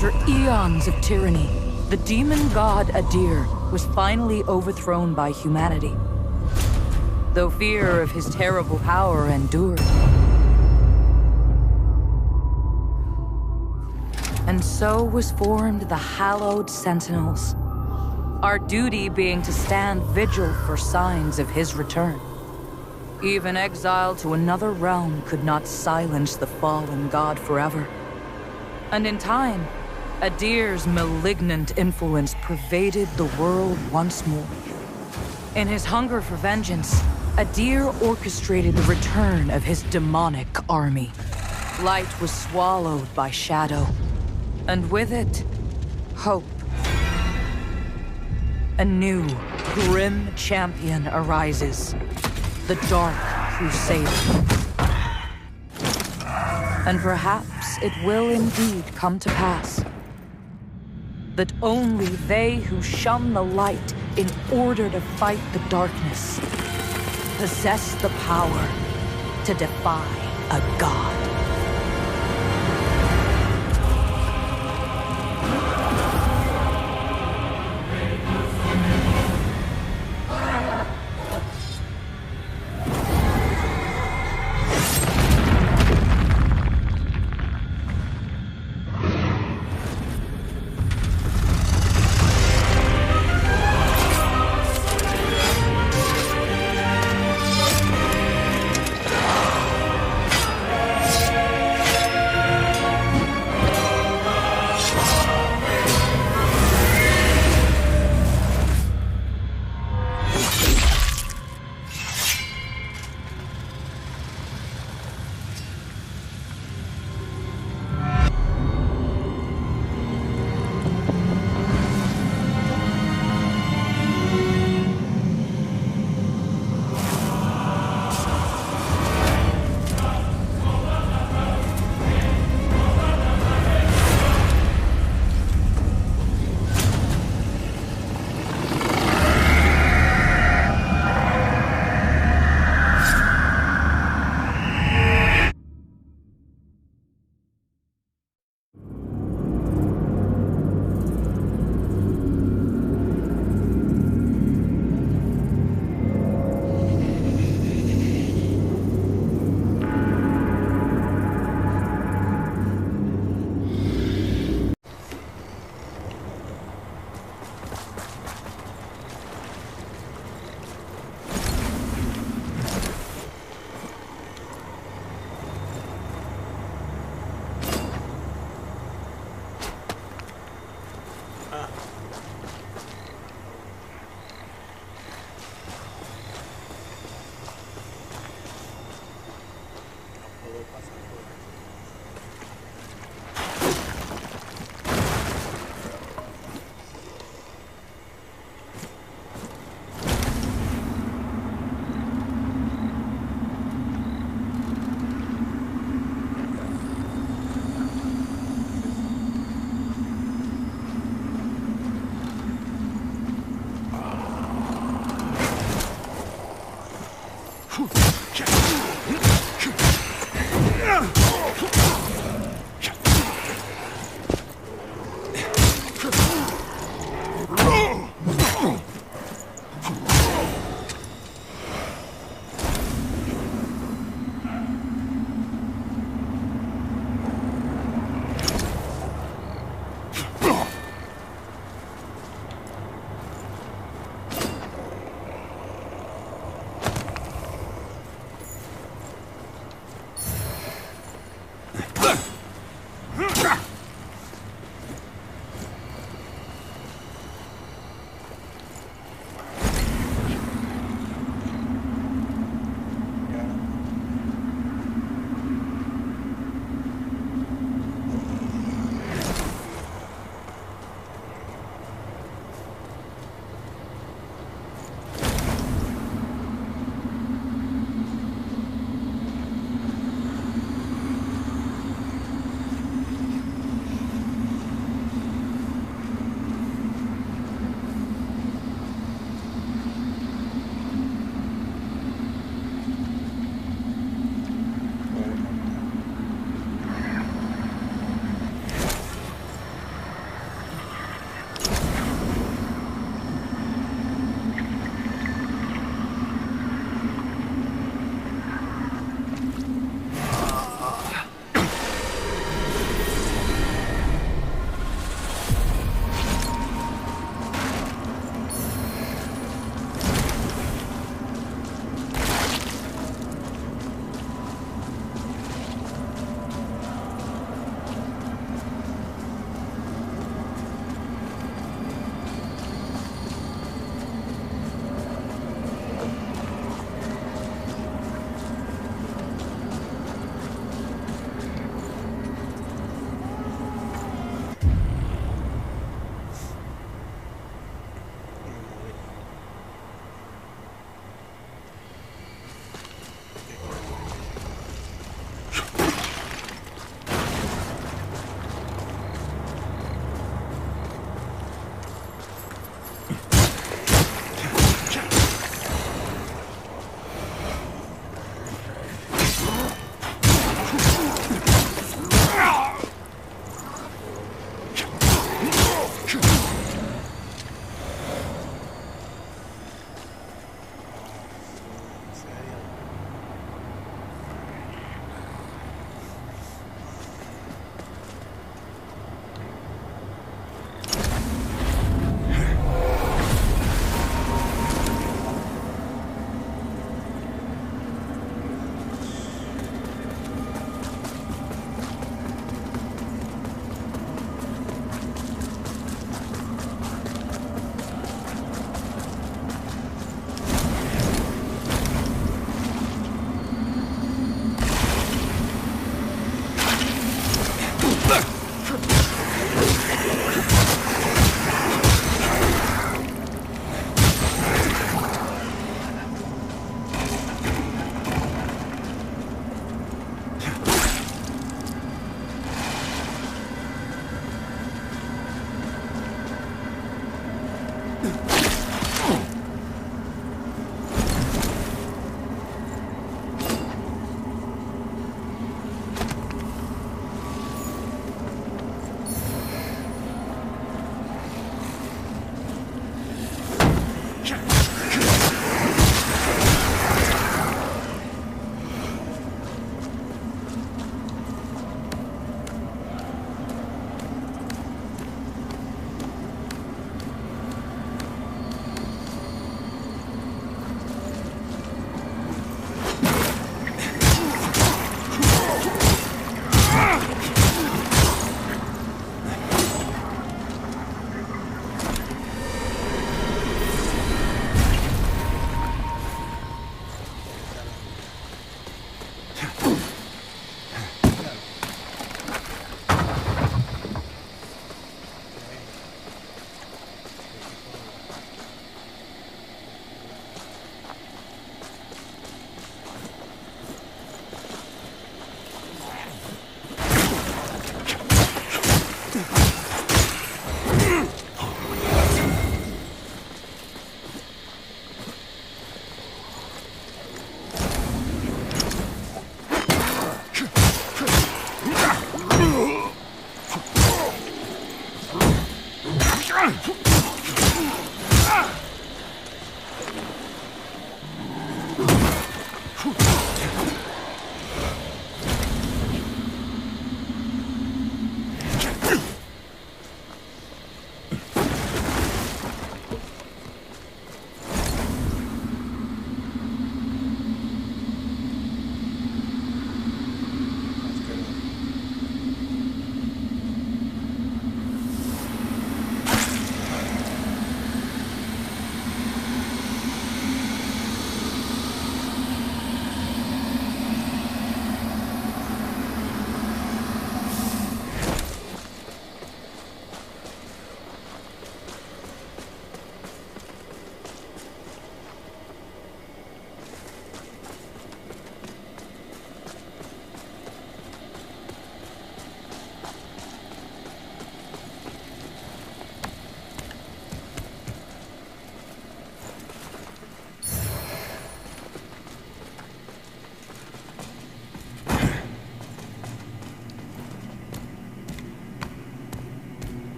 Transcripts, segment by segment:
After eons of tyranny, the demon god Adir was finally overthrown by humanity. Though fear of his terrible power endured. And so was formed the hallowed Sentinels, our duty being to stand vigil for signs of his return. Even exile to another realm could not silence the fallen god forever. And in time, Adir's malignant influence pervaded the world once more. In his hunger for vengeance, Adir orchestrated the return of his demonic army. Light was swallowed by shadow, and with it, hope. A new, grim champion arises, the Dark Crusader. And perhaps it will indeed come to pass that only they who shun the light in order to fight the darkness possess the power to defy a god.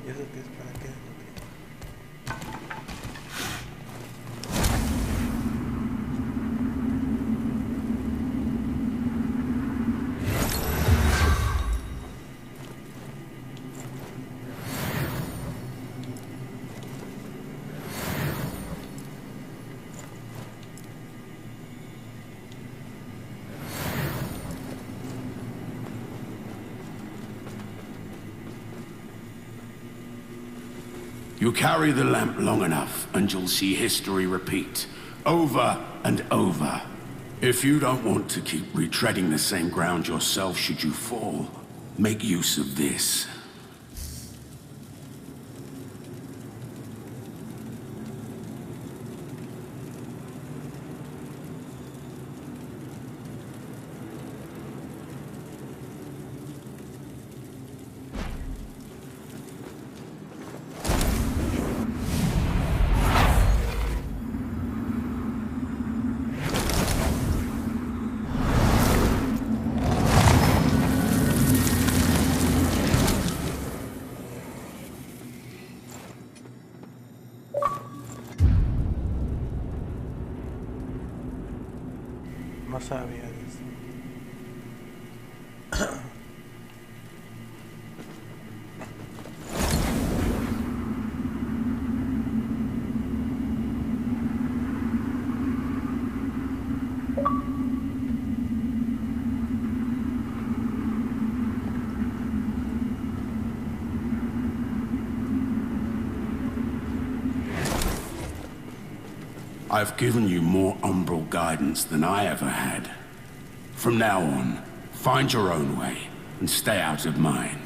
¿Y eso qué es para qué? You carry the lamp long enough, and you'll see history repeat, over and over. If you don't want to keep retreading the same ground yourself should you fall, make use of this. No sabía de eso. I've given you more umbral guidance than I ever had. From now on, find your own way and stay out of mine.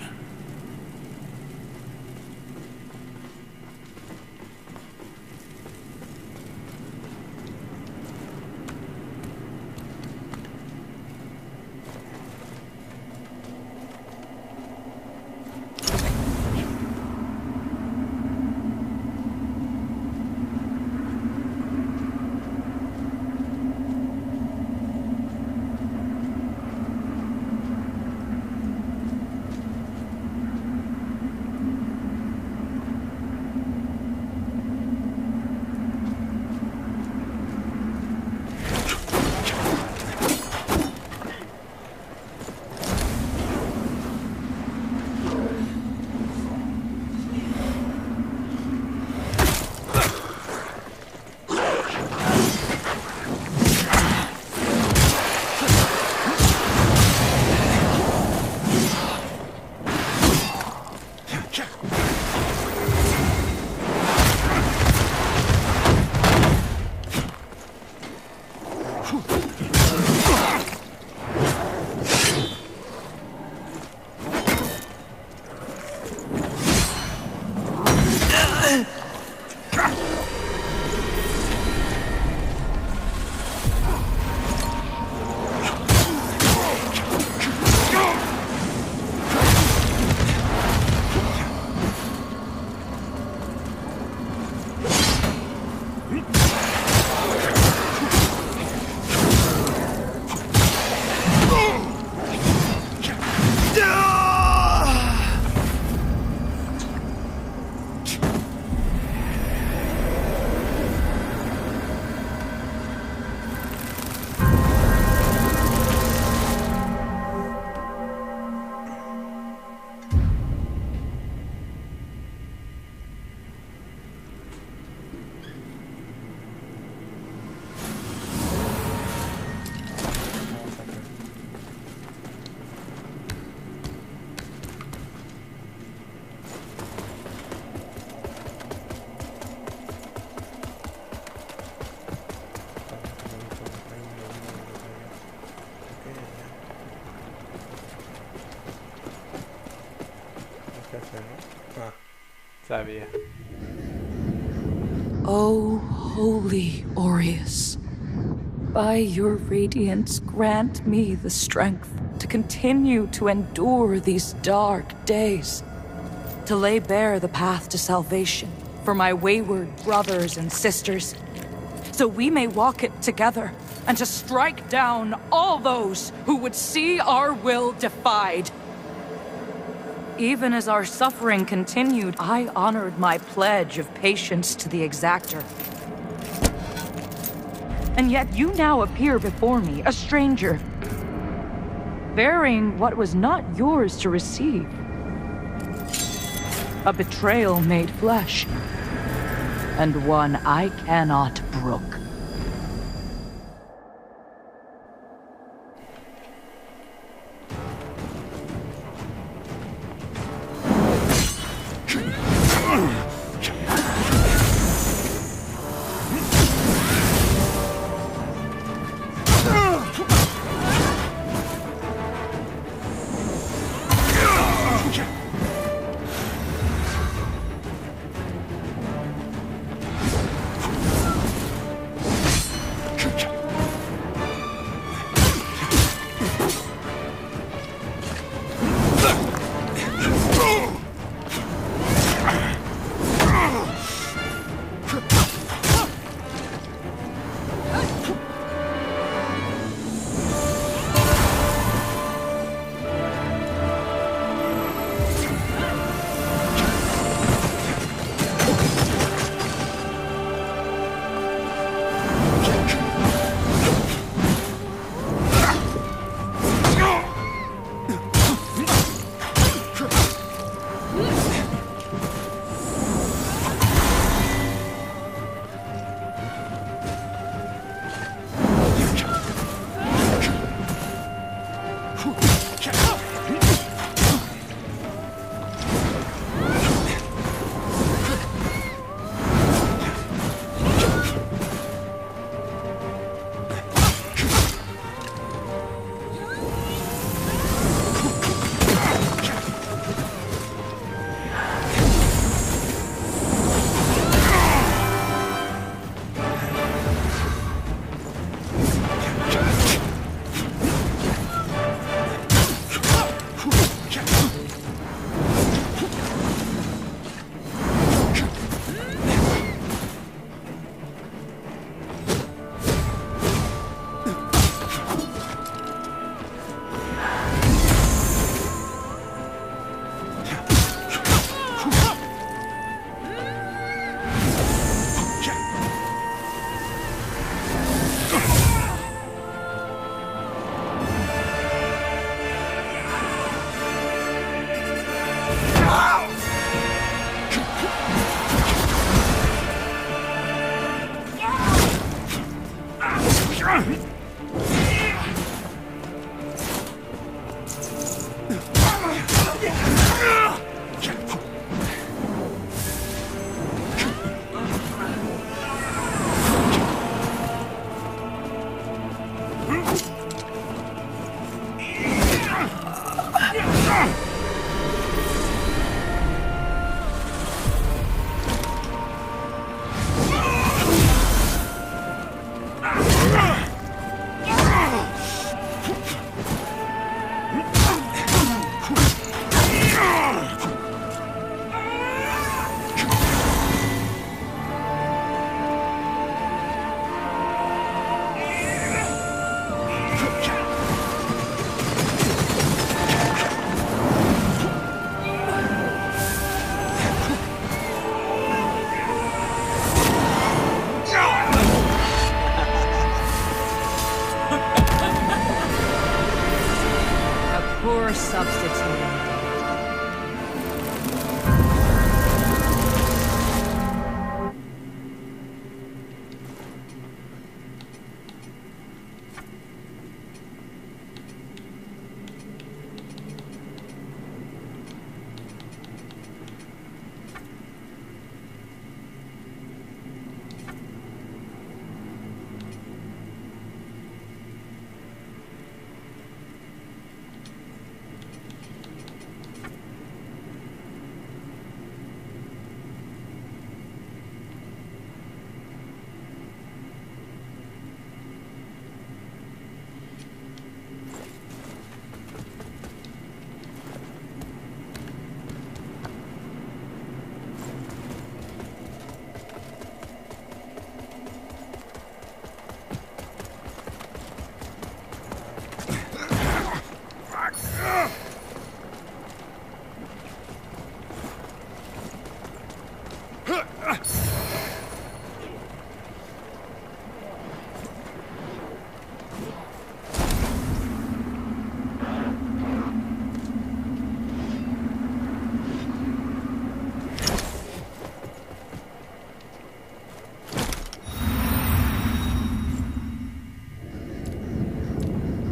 Sabía. O holy Aureus, by your radiance grant me the strength to continue to endure these dark days, to lay bare the path to salvation for my wayward brothers and sisters, so we may walk it together, and to strike down all those who would see our will defied. Even as our suffering continued, I honored my pledge of patience to the exactor. And yet you now appear before me, a stranger, bearing what was not yours to receive. A betrayal made flesh, and one I cannot brook.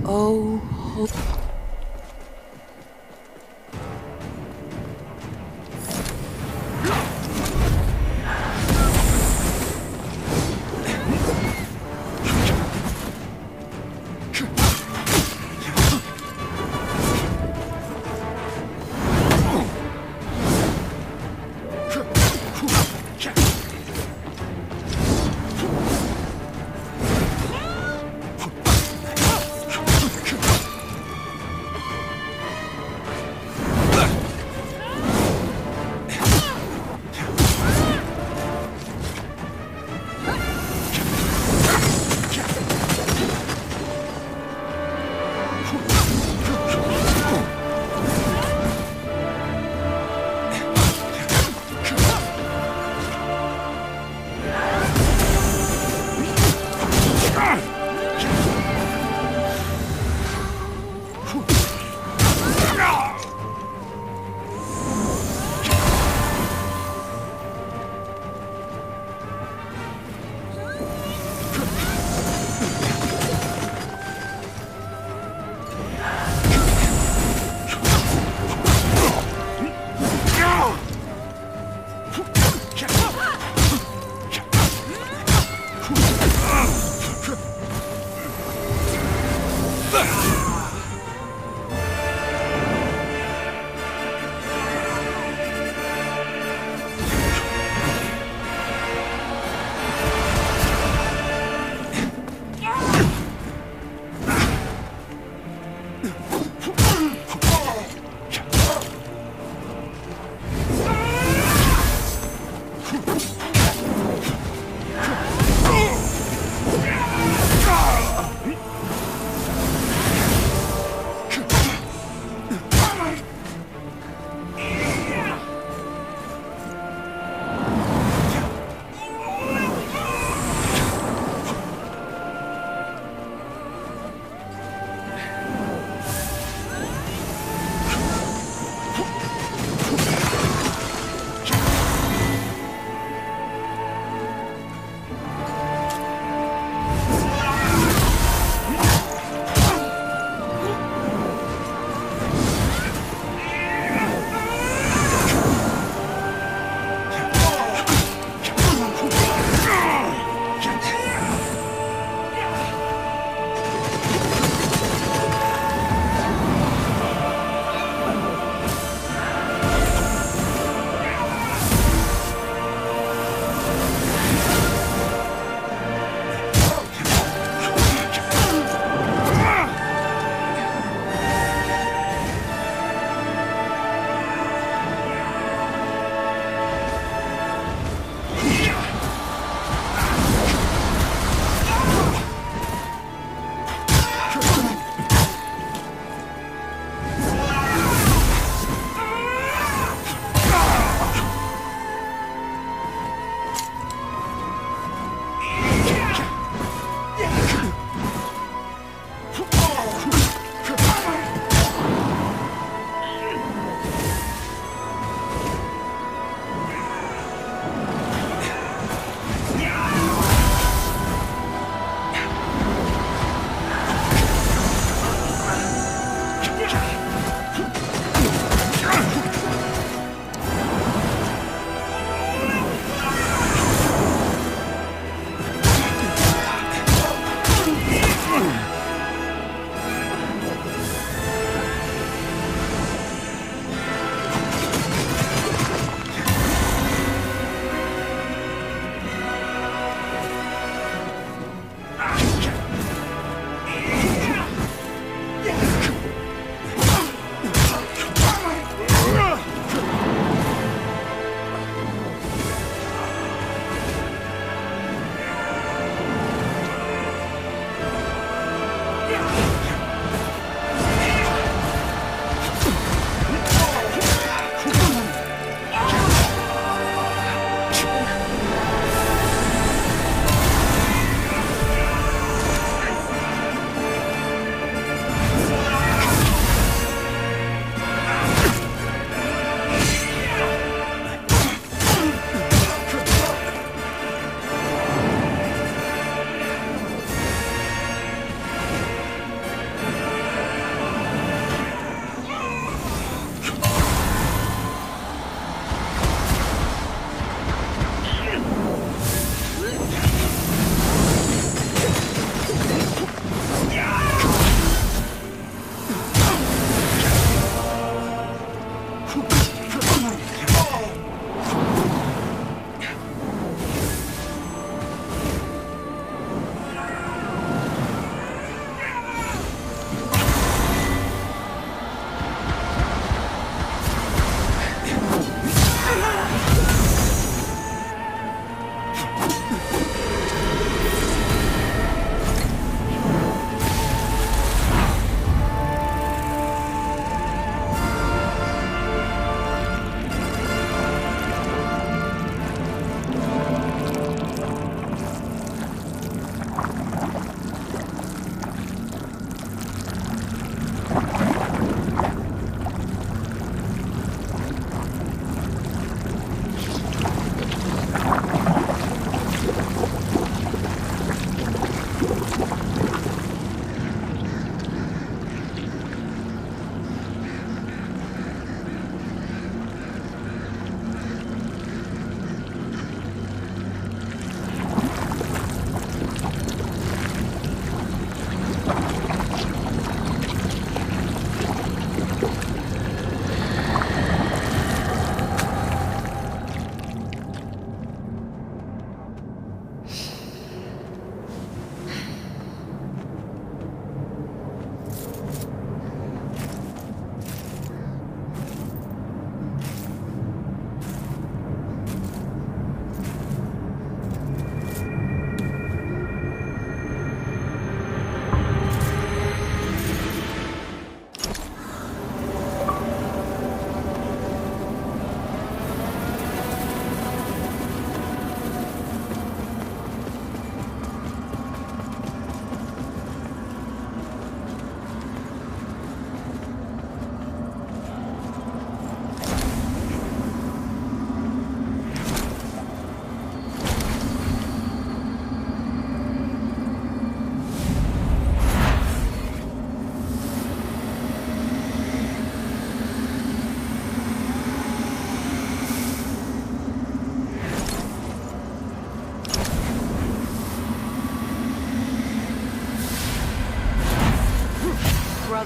Oh,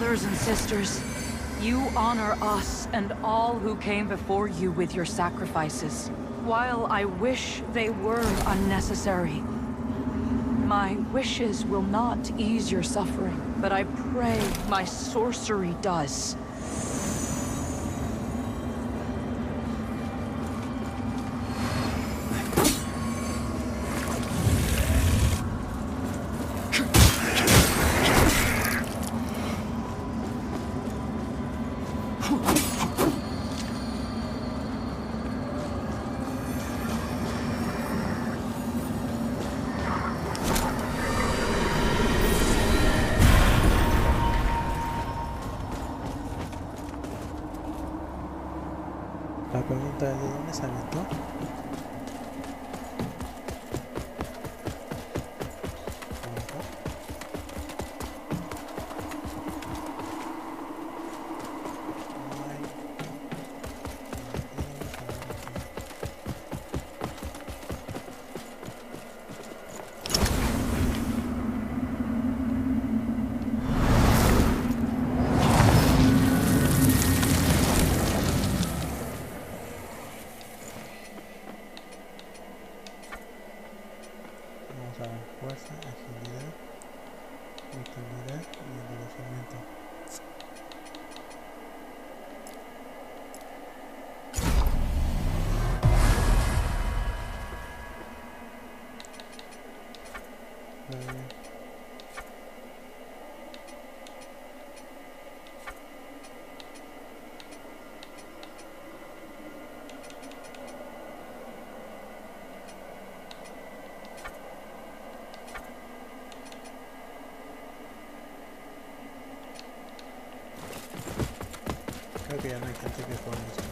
brothers and sisters, you honor us and all who came before you with your sacrifices. While I wish they were unnecessary, my wishes will not ease your suffering, but I pray my sorcery does. La pregunta es: ¿de dónde se aventó? Fuerza, agilidad, vitalidad y endurecimiento. Creo que ya no hay gente que juegue esto.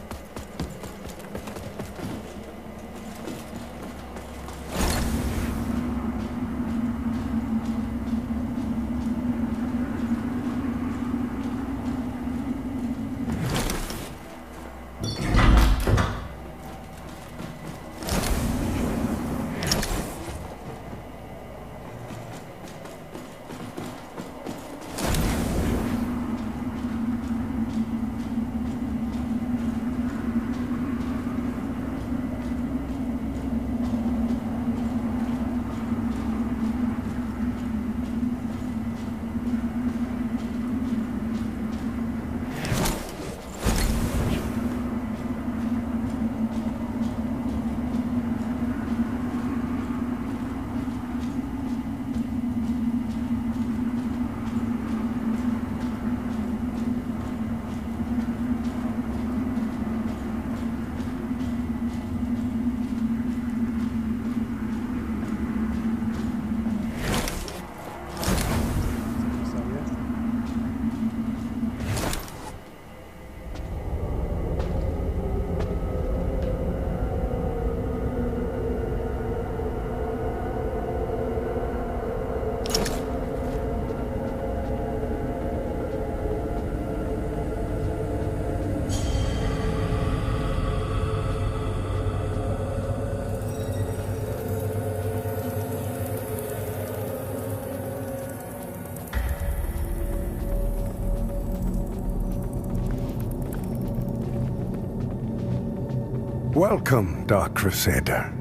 Welcome, Dark Crusader.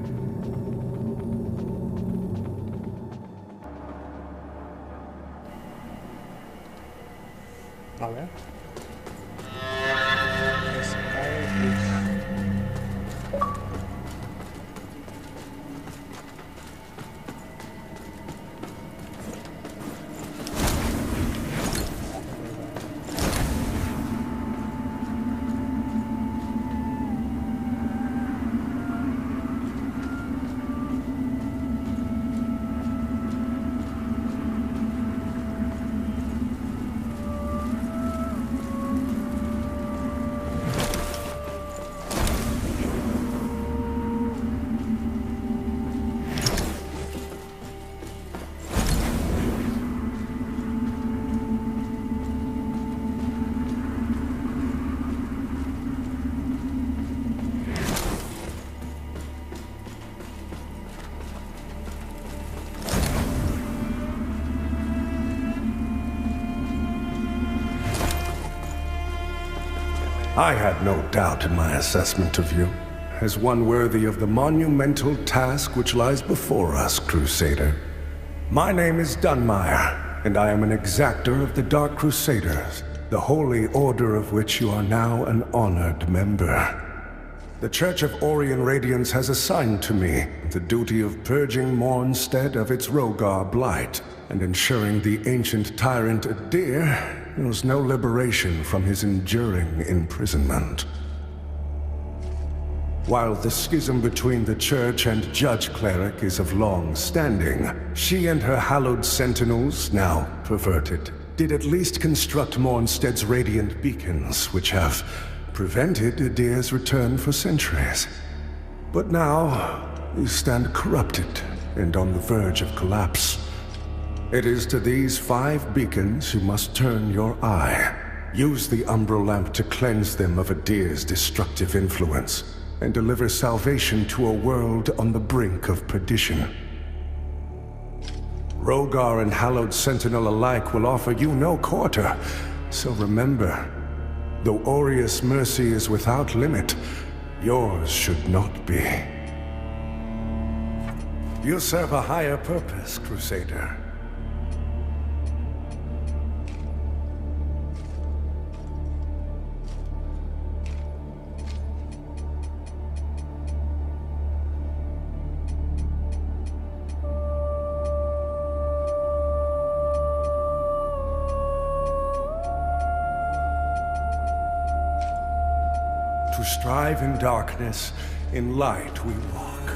A ver. I had no doubt in my assessment of you, as one worthy of the monumental task which lies before us, Crusader. My name is Dunmire, and I am an exactor of the Dark Crusaders, the holy order of which you are now an honored member. The Church of Orien Radiance has assigned to me the duty of purging Mornstead of its Rogar blight, and ensuring the ancient tyrant Adir knows no liberation from his enduring imprisonment. While the schism between the Church and Judge Cleric is of long standing, she and her hallowed sentinels, now perverted, did at least construct Mornstead's radiant beacons, which have prevented Adir's return for centuries. But now, you stand corrupted and on the verge of collapse. It is to these 5 beacons you must turn your eye. Use the Umbral Lamp to cleanse them of Adir's destructive influence, and deliver salvation to a world on the brink of perdition. Rogar and Hallowed Sentinel alike will offer you no quarter, so remember, though Aureus' mercy is without limit, yours should not be. You serve a higher purpose, Crusader. To strive in darkness, in light we walk.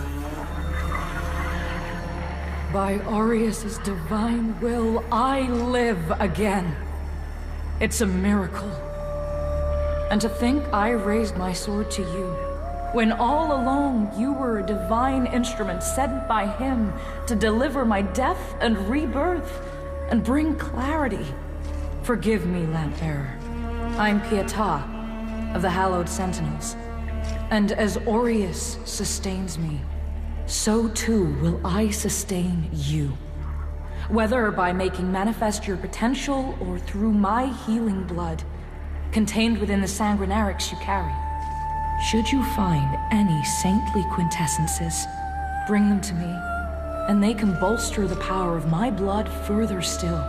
By Aureus' divine will, I live again. It's a miracle. And to think I raised my sword to you, when all along you were a divine instrument sent by him to deliver my death and rebirth, and bring clarity. Forgive me, Lampbearer. I'm Pietà, of the Hallowed Sentinels. And as Aureus sustains me, so too will I sustain you. Whether by making manifest your potential or through my healing blood, contained within the sanguinarics you carry. Should you find any saintly quintessences, bring them to me, and they can bolster the power of my blood further still.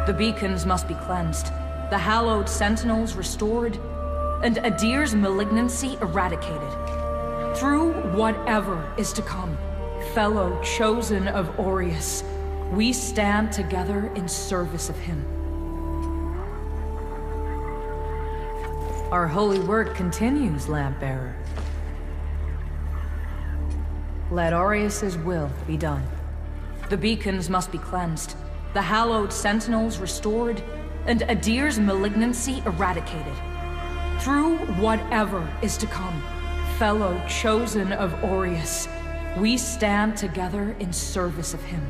The beacons must be cleansed, the Hallowed Sentinels restored, and Adir's malignancy eradicated. Through whatever is to come, fellow chosen of Aureus, we stand together in service of him. Our holy work continues, Lampbearer. Let Aureus' will be done. The beacons must be cleansed, the Hallowed Sentinels restored, and Adir's malignancy eradicated. Through whatever is to come, fellow chosen of Aureus, we stand together in service of him.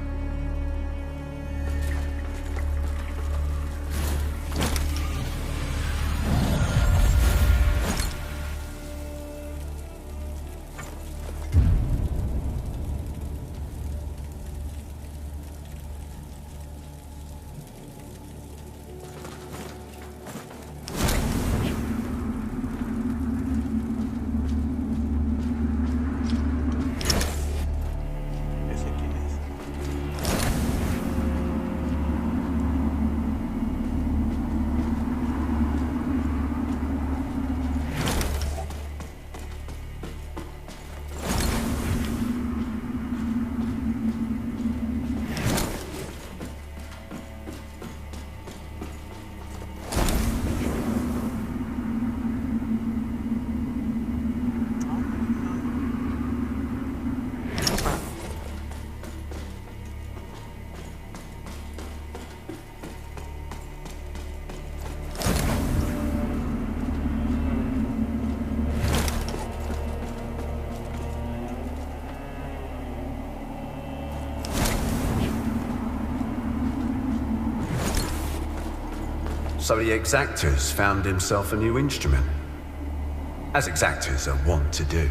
So the exactors found himself a new instrument, as exactors are wont to do.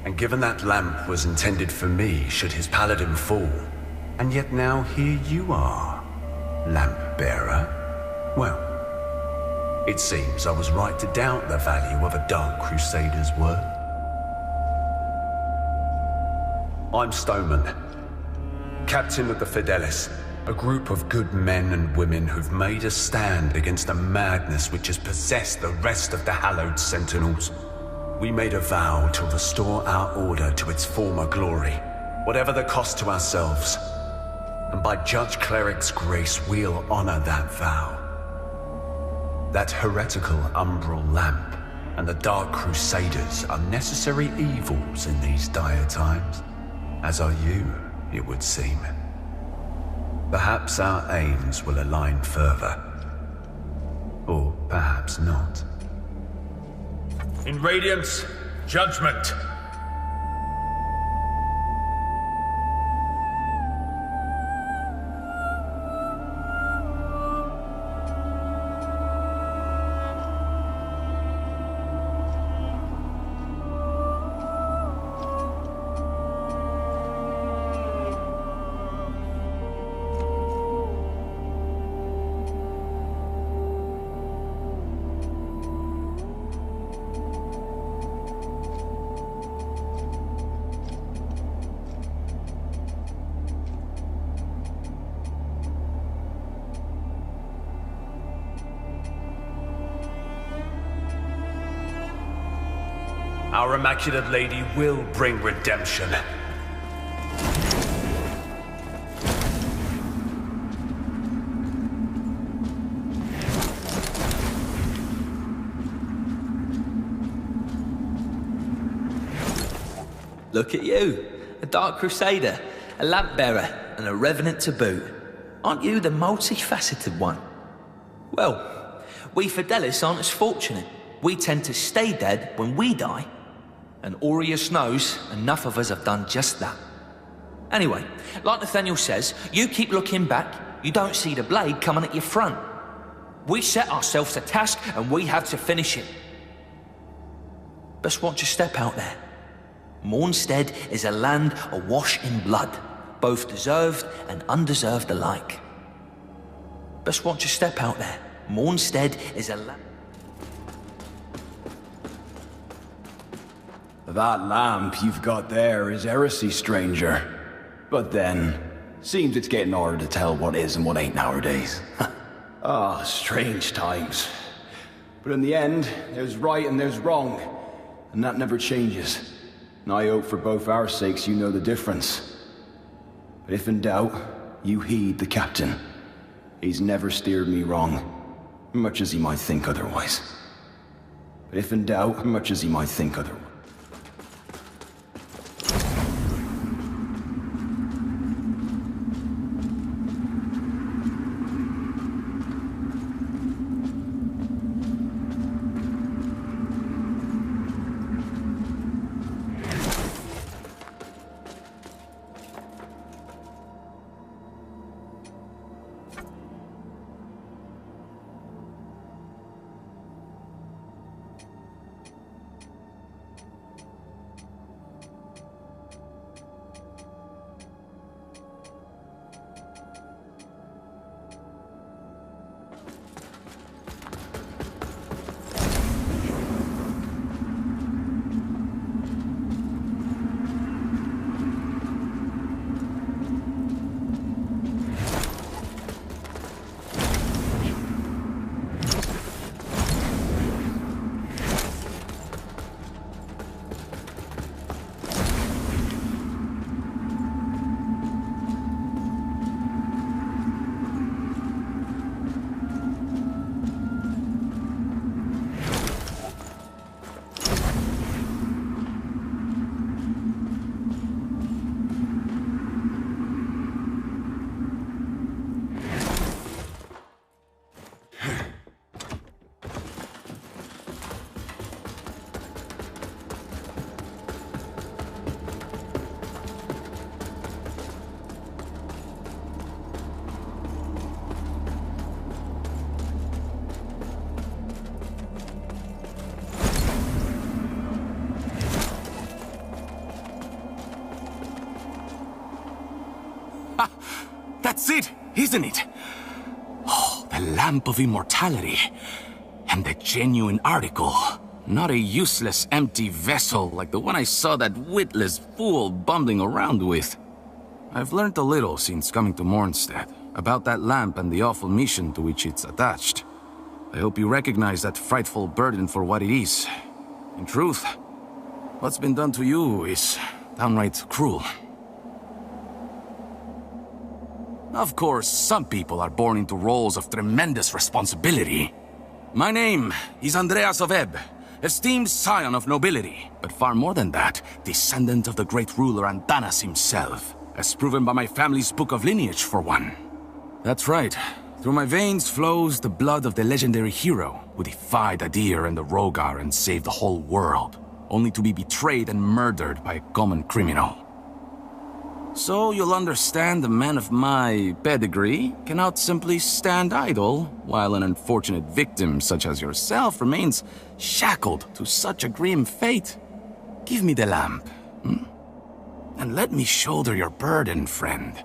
And given that lamp was intended for me should his paladin fall, and yet now here you are, lamp bearer. Well, It seems I was right to doubt the value of a Dark Crusader's word. I'm Stoneman, captain of the Fidelis, a group of good men and women who've made a stand against the madness which has possessed the rest of the hallowed Sentinels. We made a vow to restore our order to its former glory, whatever the cost to ourselves. And by Judge Cleric's grace, we'll honor that vow. That heretical umbral lamp and the Dark Crusaders are necessary evils in these dire times, as are you, it would seem. Perhaps our aims will align further. Or perhaps not. In Radiance, judgment. Our Immaculate Lady will bring redemption. Look at you, a Dark Crusader, a lamp bearer, and a revenant to boot. Aren't you the multifaceted one? Well, we Fidelis aren't as fortunate. We tend to stay dead when we die. And Aureus knows enough of us have done just that. Anyway, like Nathaniel says, you keep looking back, you don't see the blade coming at your front. We set ourselves a task and we have to finish it. Best watch your step out there. Mornstead is a land awash in blood, both deserved and undeserved alike. Best watch your step out there. Mornstead is a land... That lamp you've got there is heresy, stranger. But then, seems it's getting harder to tell what is and what ain't nowadays. Ah, strange times. But in the end, there's right and there's wrong, and that never changes. And I hope for both our sakes you know the difference. But if in doubt, you heed the captain. He's never steered me wrong, much as he might think otherwise. But if in doubt, much as he might think otherwise. That's it, isn't it? Oh, the Lamp of Immortality. And a genuine article. Not a useless, empty vessel like the one I saw that witless fool bumbling around with. I've learned a little since coming to Mornstead about that lamp and the awful mission to which it's attached. I hope you recognize that frightful burden for what it is. In truth, what's been done to you is downright cruel. Of course, some people are born into roles of tremendous responsibility. My name is Andreas of Ebb, esteemed scion of nobility, but far more than that, descendant of the great ruler Antanas himself, as proven by my family's book of lineage, for one. That's right. Through my veins flows the blood of the legendary hero who defied Adir and the Rogar and saved the whole world, only to be betrayed and murdered by a common criminal. So you'll understand a man of my pedigree cannot simply stand idle, while an unfortunate victim such as yourself remains shackled to such a grim fate. Give me the lamp, and let me shoulder your burden, friend.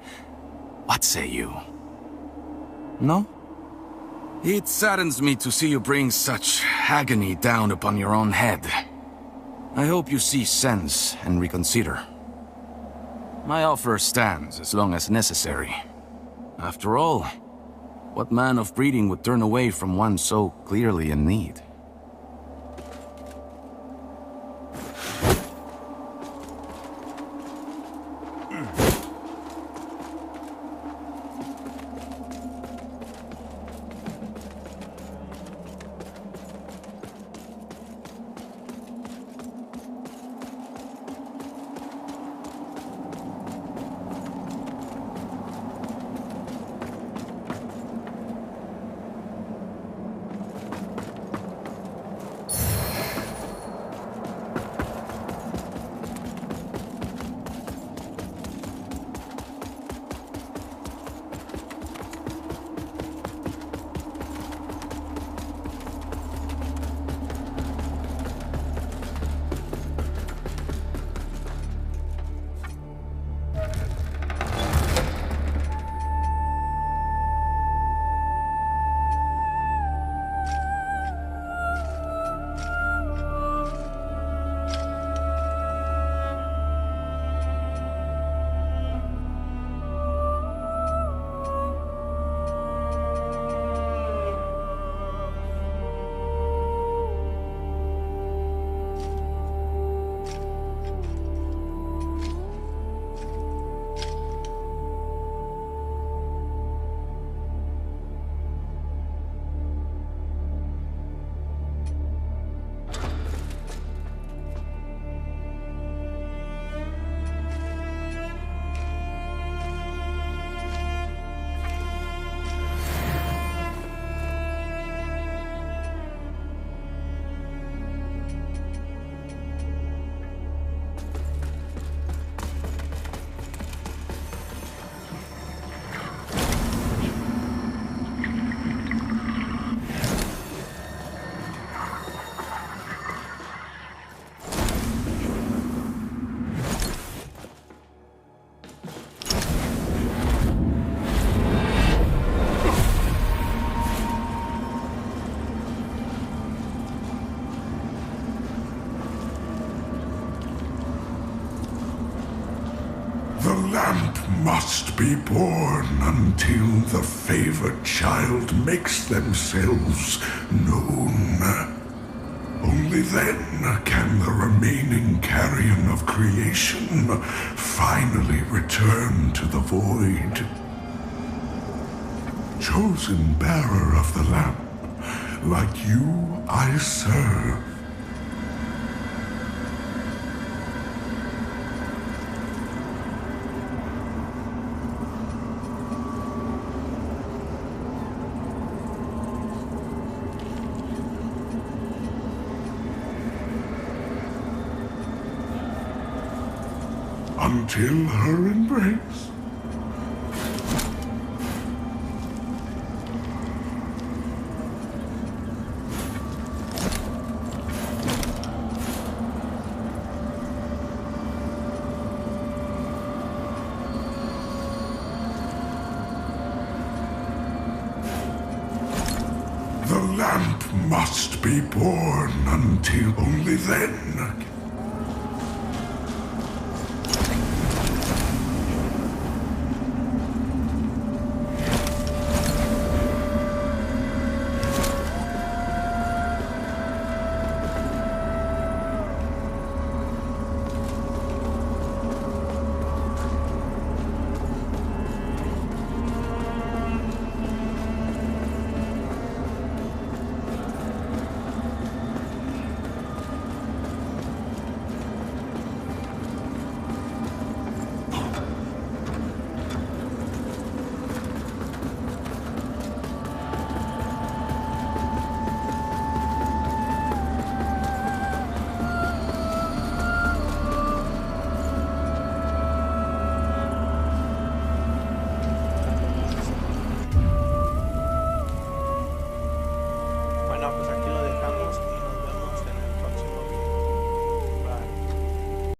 What say you? No? It saddens me to see you bring such agony down upon your own head. I hope you see sense and reconsider. My offer stands as long as necessary. After all, what man of breeding would turn away from one so clearly in need? Must be born until the favored child makes themselves known. Only then can the remaining carrion of creation finally return to the void. Chosen bearer of the lamp, like you I serve. Until her embrace. The lamp must be born until only then